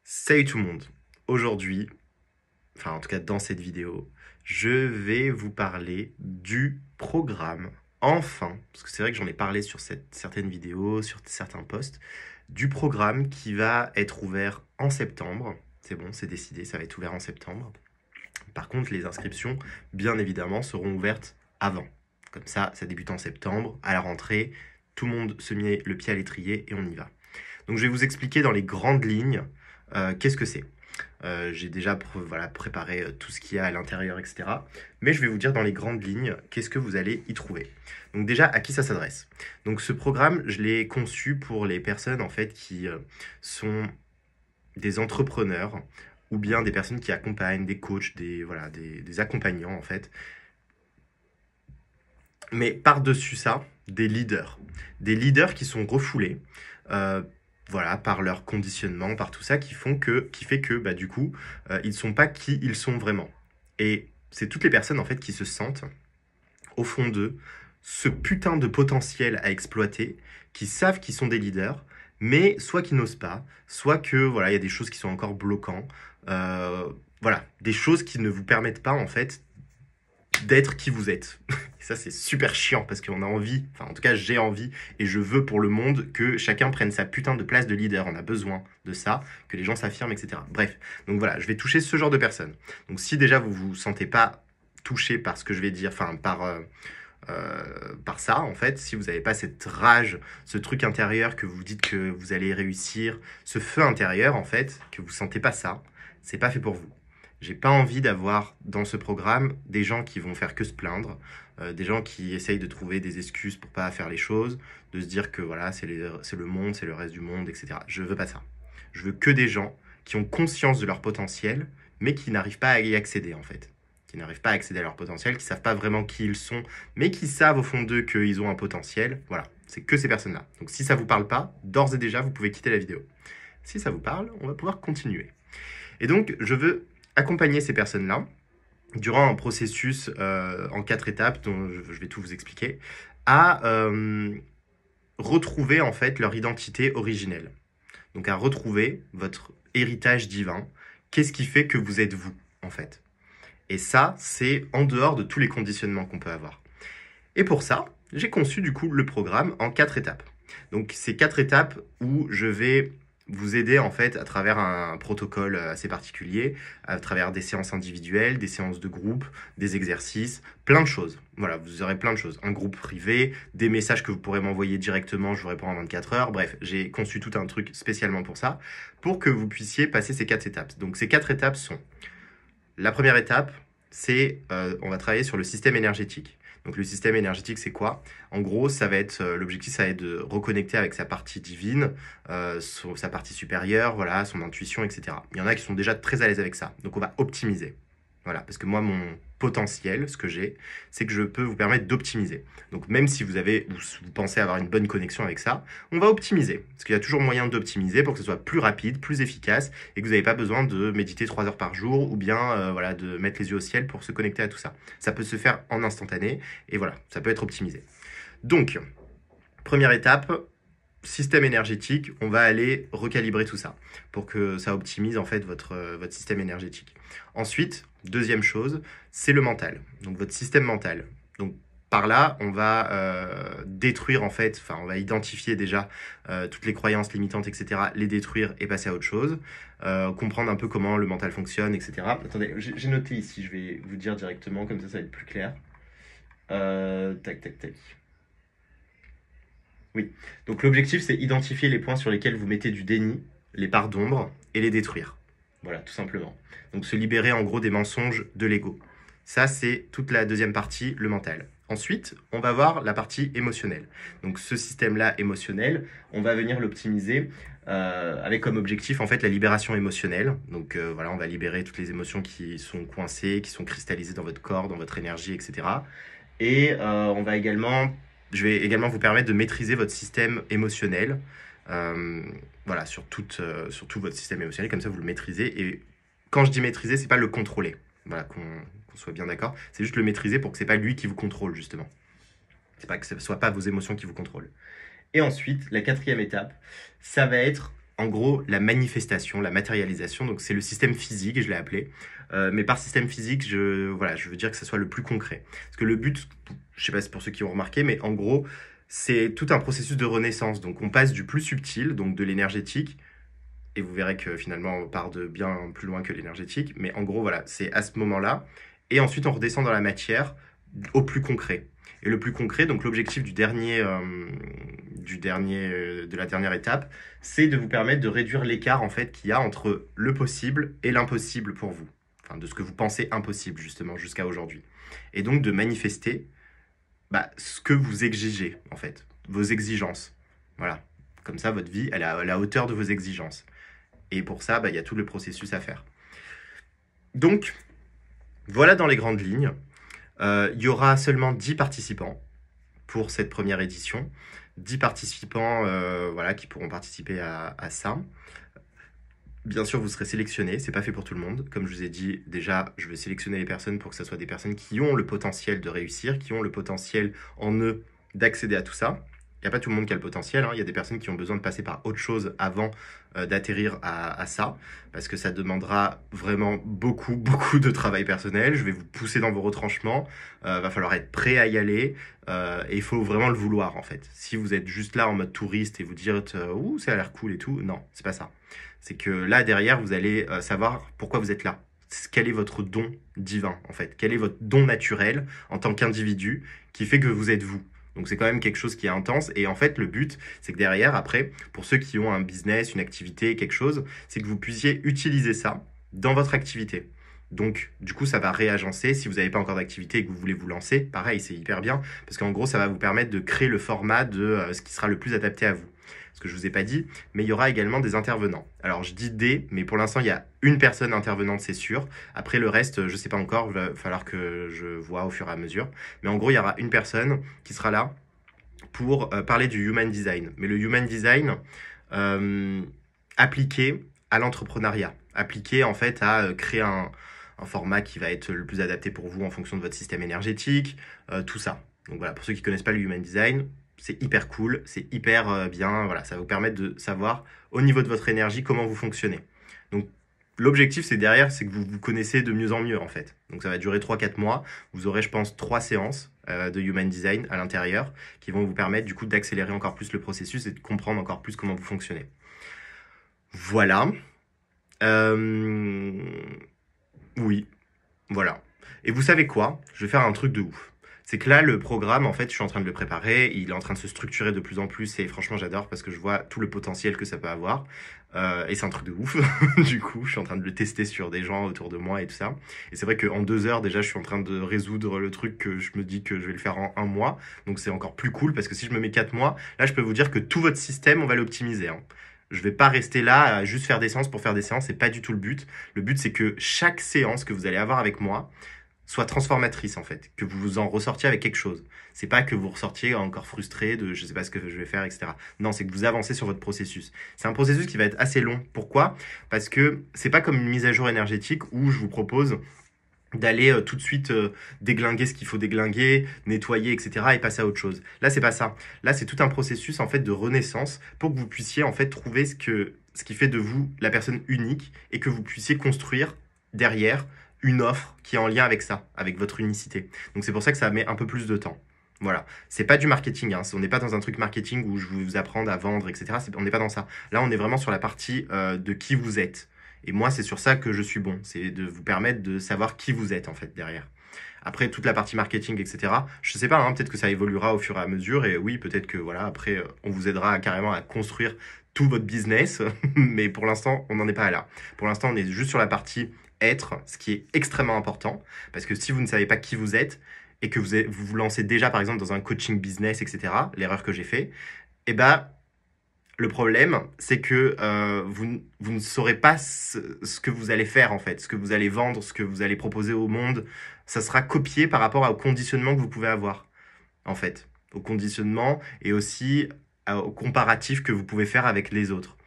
Salut tout le monde. Aujourd'hui, enfin en tout cas dans cette vidéo, je vais vous parler du programme, enfin, parce que c'est vrai que j'en ai parlé sur certaines vidéos, sur certains posts, du programme qui va être ouvert en septembre. C'est bon, c'est décidé, ça va être ouvert en septembre. Par contre, les inscriptions, bien évidemment, seront ouvertes avant. Comme ça débute en septembre, à la rentrée, tout le monde se met le pied à l'étrier et on y va. Donc je vais vous expliquer dans les grandes lignes qu'est-ce que c'est. J'ai déjà préparé tout ce qu'il y a à l'intérieur, etc. Mais je vais vous dire dans les grandes lignes qu'est-ce que vous allez y trouver. Donc déjà, à qui ça s'adresse? Donc ce programme, je l'ai conçu pour les personnes en fait qui sont des entrepreneurs ou bien des personnes qui accompagnent, des coachs, des accompagnants en fait. Mais par-dessus ça, des leaders. Des leaders qui sont refoulés. Par leur conditionnement, par tout ça, qui fait que, du coup, ils ne sont pas qui ils sont vraiment. Et c'est toutes les personnes, en fait, qui se sentent, au fond d'eux, ce putain de potentiel à exploiter, qui savent qu'ils sont des leaders, mais soit qui n'osent pas, soit que, voilà, il y a des choses qui sont encore bloquantes, des choses qui ne vous permettent pas, en fait, d'être qui vous êtes. Et ça, c'est super chiant parce qu'on a envie, enfin en tout cas j'ai envie et je veux pour le monde que chacun prenne sa putain de place de leader. On a besoin de ça, que les gens s'affirment, etc. Bref, donc voilà, je vais toucher ce genre de personnes. Donc si déjà vous vous sentez pas touché par ce que je vais dire, par ça, en fait, si vous n'avez pas cette rage, ce truc intérieur que vous dites que vous allez réussir, ce feu intérieur, en fait, que vous sentez pas ça, c'est pas fait pour vous. J'ai pas envie d'avoir dans ce programme des gens qui vont faire que se plaindre, des gens qui essayent de trouver des excuses pour pas faire les choses, de se dire que voilà, c'est le monde, c'est le reste du monde, etc. Je veux pas ça. Je veux que des gens qui ont conscience de leur potentiel, mais qui n'arrivent pas à y accéder en fait. Qui n'arrivent pas à accéder à leur potentiel, qui savent pas vraiment qui ils sont, mais qui savent au fond d'eux qu'ils ont un potentiel. Voilà, c'est que ces personnes-là. Donc si ça vous parle pas, d'ores et déjà, vous pouvez quitter la vidéo. Si ça vous parle, on va pouvoir continuer. Et donc, je veux accompagner ces personnes-là durant un processus en 4 étapes dont je vais tout vous expliquer, à retrouver en fait leur identité originelle. Donc à retrouver votre héritage divin. Qu'est-ce qui fait que vous êtes vous en fait? Et ça, c'est en dehors de tous les conditionnements qu'on peut avoir. Et pour ça, j'ai conçu du coup le programme en 4 étapes. Donc c'est 4 étapes où je vais vous aider en fait à travers un protocole assez particulier, à travers des séances individuelles, des séances de groupe, des exercices, plein de choses. Voilà, vous aurez plein de choses. Un groupe privé, des messages que vous pourrez m'envoyer directement, je vous réponds en 24 heures. Bref, j'ai conçu tout un truc spécialement pour ça, pour que vous puissiez passer ces 4 étapes. Donc ces 4 étapes sont: la première étape, c'est on va travailler sur le système énergétique. Donc le système énergétique, c'est quoi? En gros, ça va être l'objectif, ça va être de reconnecter avec sa partie divine, sa partie supérieure, voilà, son intuition, etc. Il y en a qui sont déjà très à l'aise avec ça. Donc on va optimiser. Voilà, parce que moi, mon potentiel, ce que j'ai, c'est que je peux vous permettre d'optimiser. Donc même si vous pensez avoir une bonne connexion avec ça, on va optimiser. Parce qu'il y a toujours moyen d'optimiser pour que ce soit plus rapide, plus efficace, et que vous n'avez pas besoin de méditer 3 heures par jour, ou bien de mettre les yeux au ciel pour se connecter à tout ça. Ça peut se faire en instantané, et voilà, ça peut être optimisé. Donc, première étape, système énergétique, on va aller recalibrer tout ça pour que ça optimise en fait votre système énergétique. Ensuite, deuxième chose, c'est le mental, donc votre système mental. Donc par là, on va détruire en fait, enfin on va identifier déjà toutes les croyances limitantes, etc., les détruire et passer à autre chose, comprendre un peu comment le mental fonctionne, etc. Attendez, j'ai noté ici, je vais vous dire directement, comme ça va être plus clair. Tac, tac, tac. Oui. Donc l'objectif, c'est identifier les points sur lesquels vous mettez du déni, les parts d'ombre, et les détruire. Voilà, tout simplement. Donc se libérer en gros des mensonges de l'ego. Ça, c'est toute la deuxième partie, le mental. Ensuite, on va voir la partie émotionnelle. Donc ce système-là émotionnel, on va venir l'optimiser avec comme objectif en fait la libération émotionnelle. Donc voilà, on va libérer toutes les émotions qui sont coincées, qui sont cristallisées dans votre corps, dans votre énergie, etc. Et je vais également vous permettre de maîtriser votre système émotionnel. Voilà, sur tout votre système émotionnel, comme ça vous le maîtrisez. Et quand je dis maîtriser, c'est pas le contrôler. Voilà, qu'on soit bien d'accord. C'est juste le maîtriser pour que c'est pas lui qui vous contrôle, justement. C'est pas que ce soit pas vos émotions qui vous contrôlent. Et ensuite, la quatrième étape, ça va être en gros la manifestation, la matérialisation. Donc c'est le système physique, je l'ai appelé. Mais par système physique, voilà, je veux dire que ce soit le plus concret. Parce que le but, je sais pas si pour ceux qui ont remarqué, mais en gros, c'est tout un processus de renaissance. Donc on passe du plus subtil, donc de l'énergétique, et vous verrez que finalement on part de bien plus loin que l'énergétique. Mais en gros, voilà, c'est à ce moment-là. Et ensuite, on redescend dans la matière au plus concret. Et le plus concret, donc l'objectif de la dernière étape, c'est de vous permettre de réduire l'écart en fait qu'il y a entre le possible et l'impossible pour vous. Enfin, de ce que vous pensez impossible justement jusqu'à aujourd'hui. Et donc de manifester ce que vous exigez en fait, vos exigences. Voilà. Comme ça, votre vie, elle est à la hauteur de vos exigences. Et pour ça, il y a tout le processus à faire. Donc, voilà dans les grandes lignes. Il y aura seulement 10 participants pour cette première édition. 10 participants voilà, qui pourront participer à ça. Bien sûr, vous serez sélectionnés, c'est pas fait pour tout le monde. Comme je vous ai dit, déjà, je vais sélectionner les personnes pour que ce soit des personnes qui ont le potentiel de réussir, qui ont le potentiel en eux d'accéder à tout ça. Il n'y a pas tout le monde qui a le potentiel, hein. Il y a des personnes qui ont besoin de passer par autre chose avant d'atterrir à ça, parce que ça demandera vraiment beaucoup, beaucoup de travail personnel. Je vais vous pousser dans vos retranchements, va falloir être prêt à y aller, et il faut vraiment le vouloir en fait. Si vous êtes juste là en mode touriste et vous dites « Ouh, ça a l'air cool et tout », non, c'est pas ça. C'est que là, derrière, vous allez savoir pourquoi vous êtes là. Quel est votre don divin, en fait? Quel est votre don naturel en tant qu'individu qui fait que vous êtes vous? Donc, c'est quand même quelque chose qui est intense. Et en fait, le but, c'est que derrière, après, pour ceux qui ont un business, une activité, quelque chose, c'est que vous puissiez utiliser ça dans votre activité. Donc, du coup, ça va réagencer. Si vous n'avez pas encore d'activité et que vous voulez vous lancer, pareil, c'est hyper bien. Parce qu'en gros, ça va vous permettre de créer le format de ce qui sera le plus adapté à vous. Ce que je ne vous ai pas dit, mais il y aura également des intervenants. Alors je dis des, mais pour l'instant il y a une personne intervenante, c'est sûr. Après le reste, je ne sais pas encore, il va falloir que je vois au fur et à mesure. Mais en gros, il y aura une personne qui sera là pour parler du human design. Mais le human design appliqué à l'entrepreneuriat, appliqué en fait à créer un format qui va être le plus adapté pour vous en fonction de votre système énergétique, tout ça. Donc voilà, pour ceux qui ne connaissent pas le human design, c'est hyper cool, c'est hyper bien, voilà, ça va vous permettre de savoir au niveau de votre énergie comment vous fonctionnez. Donc l'objectif c'est derrière, c'est que vous vous connaissez de mieux en mieux en fait. Donc ça va durer 3-4 mois, vous aurez je pense 3 séances de Human Design à l'intérieur qui vont vous permettre du coup d'accélérer encore plus le processus et de comprendre encore plus comment vous fonctionnez. Voilà. Oui, voilà. Et vous savez quoi? Je vais faire un truc de ouf. C'est que là, le programme, en fait, je suis en train de le préparer. Il est en train de se structurer de plus en plus. Et franchement, j'adore parce que je vois tout le potentiel que ça peut avoir. Et c'est un truc de ouf. Du coup, je suis en train de le tester sur des gens autour de moi et tout ça. Et c'est vrai qu'en 2 heures, déjà, je suis en train de résoudre le truc que je me dis que je vais le faire en 1 mois. Donc, c'est encore plus cool parce que si je me mets 4 mois, là, je peux vous dire que tout votre système, on va l'optimiser, hein. Je vais pas rester là à juste faire des séances pour faire des séances. C'est pas du tout le but. Le but, c'est que chaque séance que vous allez avoir avec moi soit transformatrice en fait, que vous en ressortiez avec quelque chose. C'est pas que vous ressortiez encore frustré de je sais pas ce que je vais faire, etc. Non, c'est que vous avancez sur votre processus. C'est un processus qui va être assez long. Pourquoi? Parce que c'est pas comme une mise à jour énergétique où je vous propose d'aller tout de suite déglinguer ce qu'il faut déglinguer, nettoyer, etc. et passer à autre chose. Là, c'est pas ça. Là, c'est tout un processus en fait de renaissance pour que vous puissiez en fait trouver ce qui fait de vous la personne unique et que vous puissiez construire derrière une offre qui est en lien avec ça, avec votre unicité. Donc c'est pour ça que ça met un peu plus de temps. Voilà, c'est pas du marketing, hein. On n'est pas dans un truc marketing où je vais vous apprendre à vendre, etc. On n'est pas dans ça. Là, on est vraiment sur la partie de qui vous êtes. Et moi, c'est sur ça que je suis bon. C'est de vous permettre de savoir qui vous êtes, en fait, derrière. Après, toute la partie marketing, etc. Je sais pas, hein, peut-être que ça évoluera au fur et à mesure. Et oui, peut-être que, voilà, après, on vous aidera carrément à construire tout votre business. Mais pour l'instant, on n'en est pas là. Pour l'instant, on est juste sur la partie être, ce qui est extrêmement important. Parce que si vous ne savez pas qui vous êtes et que vous vous lancez déjà, par exemple, dans un coaching business, etc., l'erreur que j'ai fait, eh ben, le problème, c'est que vous ne saurez pas ce que vous allez faire, en fait, ce que vous allez vendre, ce que vous allez proposer au monde. Ça sera copié par rapport au conditionnement que vous pouvez avoir, en fait. Au conditionnement et aussi au comparatif que vous pouvez faire avec les autres.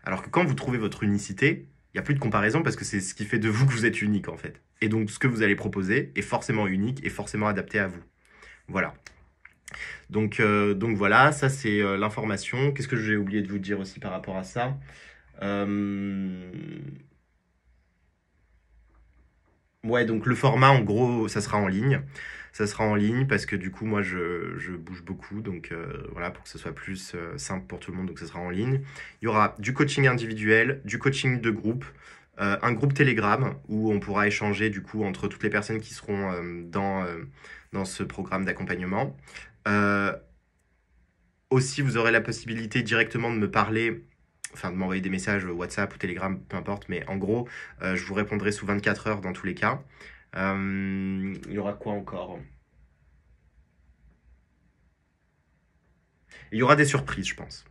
Alors que quand vous trouvez votre unicité, il n'y a plus de comparaison parce que c'est ce qui fait de vous que vous êtes unique, en fait. Et donc, ce que vous allez proposer est forcément unique et forcément adapté à vous. Voilà. Donc voilà, ça c'est l'information. Qu'est-ce que j'ai oublié de vous dire aussi par rapport à ça? Euh, Ouais, donc le format, en gros, ça sera en ligne. Ça sera en ligne parce que du coup, moi, je bouge beaucoup. Donc voilà, pour que ce soit plus simple pour tout le monde, donc ça sera en ligne. Il y aura du coaching individuel, du coaching de groupe, un groupe Telegram où on pourra échanger du coup entre toutes les personnes qui seront dans ce programme d'accompagnement. Euh, Aussi, vous aurez la possibilité directement de me parler, enfin de m'envoyer des messages WhatsApp ou Telegram, peu importe, mais en gros, je vous répondrai sous 24 heures dans tous les cas. Il y aura quoi encore? Il y aura des surprises, je pense.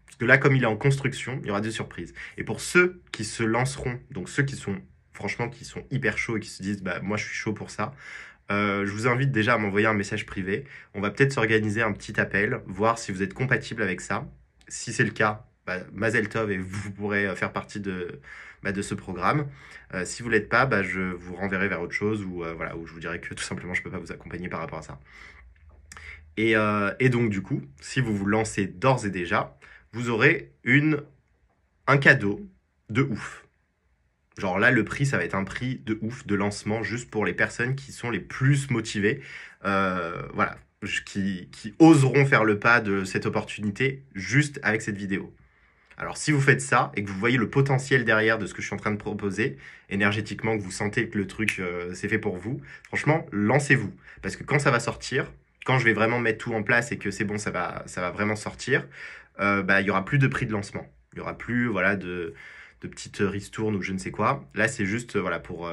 Parce que là, comme il est en construction, il y aura des surprises. Et pour ceux qui se lanceront, donc ceux qui sont, franchement, qui sont hyper chauds et qui se disent, bah, moi, je suis chaud pour ça, je vous invite déjà à m'envoyer un message privé. On va peut-être s'organiser un petit appel, voir si vous êtes compatible avec ça. Si c'est le cas, bah, Mazel Tov et vous pourrez faire partie de ce programme. Si vous ne l'êtes pas, bah, je vous renverrai vers autre chose ou voilà, où je vous dirai que tout simplement je ne peux pas vous accompagner par rapport à ça. Et donc du coup, si vous vous lancez d'ores et déjà, vous aurez un cadeau de ouf. Genre là, le prix, ça va être un prix de ouf, de lancement, juste pour les personnes qui sont les plus motivées, voilà, qui oseront faire le pas de cette opportunité juste avec cette vidéo. Alors si vous faites ça et que vous voyez le potentiel derrière de ce que je suis en train de proposer, énergétiquement, que vous sentez que le truc c'est fait pour vous, franchement, lancez-vous. Parce que quand ça va sortir, quand je vais vraiment mettre tout en place et que c'est bon, ça va vraiment sortir, bah, il y aura plus de prix de lancement. Il y aura plus voilà, de petites ristournes ou je ne sais quoi. Là, c'est juste voilà, pour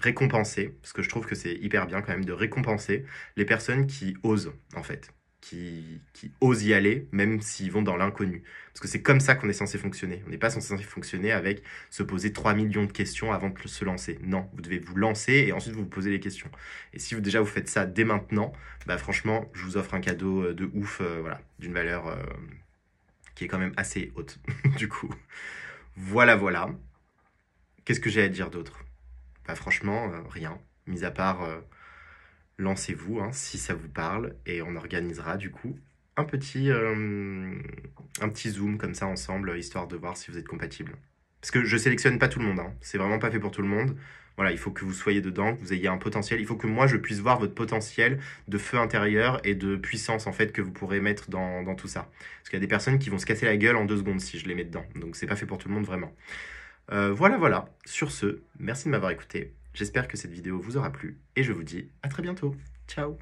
récompenser, parce que je trouve que c'est hyper bien quand même de récompenser les personnes qui osent, en fait. Qui osent y aller, même s'ils vont dans l'inconnu. Parce que c'est comme ça qu'on est censé fonctionner. On n'est pas censé fonctionner avec se poser 3 millions de questions avant de se lancer. Non, vous devez vous lancer et ensuite vous vous posez les questions. Et si vous, déjà vous faites ça dès maintenant, bah franchement, je vous offre un cadeau de ouf, voilà, d'une valeur qui est quand même assez haute, du coup. Voilà, voilà. Qu'est-ce que j'ai à dire d'autre? Bah franchement, rien. Mis à part, lancez-vous hein, si ça vous parle et on organisera du coup un petit zoom comme ça ensemble, histoire de voir si vous êtes compatible. Parce que je sélectionne pas tout le monde, hein. C'est vraiment pas fait pour tout le monde. Voilà, il faut que vous soyez dedans, que vous ayez un potentiel. Il faut que moi, je puisse voir votre potentiel de feu intérieur et de puissance, en fait, que vous pourrez mettre dans tout ça. Parce qu'il y a des personnes qui vont se casser la gueule en 2 secondes si je les mets dedans. Donc, c'est pas fait pour tout le monde, vraiment. Voilà, voilà. Sur ce, merci de m'avoir écouté. J'espère que cette vidéo vous aura plu. Et je vous dis à très bientôt. Ciao!